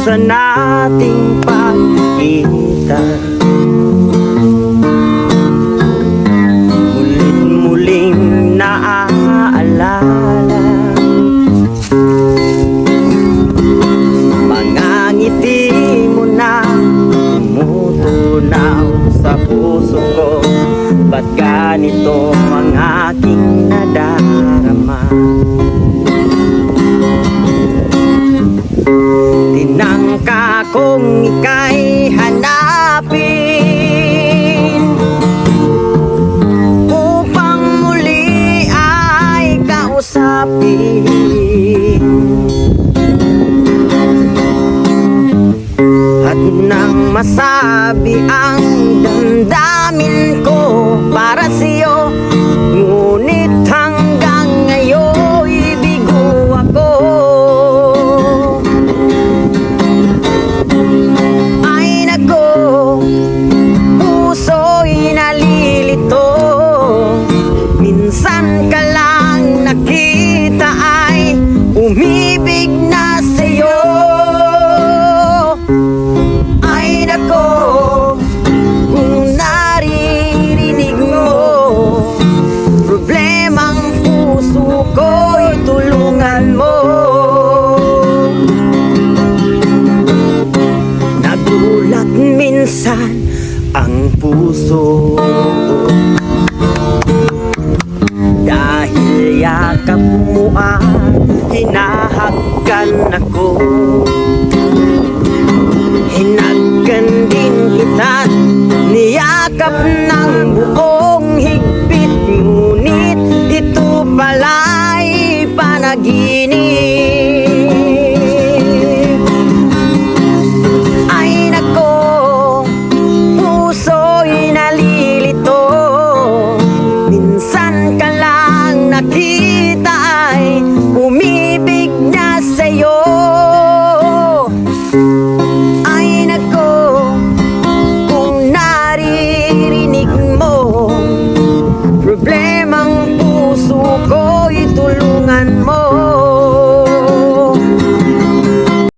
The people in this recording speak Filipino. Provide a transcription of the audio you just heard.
sa nating pagkita. Muling naaalala mga ngiti mo na tumutunaw sa puso ko. Ba't ganito ang aking nadarama? Tinangka kong ika'y hanapin upang muli ay kausapin. At nang masabi ang damdamin ko para sa'yo, ngunit hanggang ngayon ibigo ako. Ay nako, puso'y nalilito. Minsan ka lang nakita ay umibig na sa'yo. Ay nako, kung naririnig mo problemang puso ko'y tulungan mo. Nagulat minsan ang puso dahil yakap mo at hinahagkan ako. Hinagkan din kita't niyakap ng buong higpit, ngunit ito pala'y panaginip.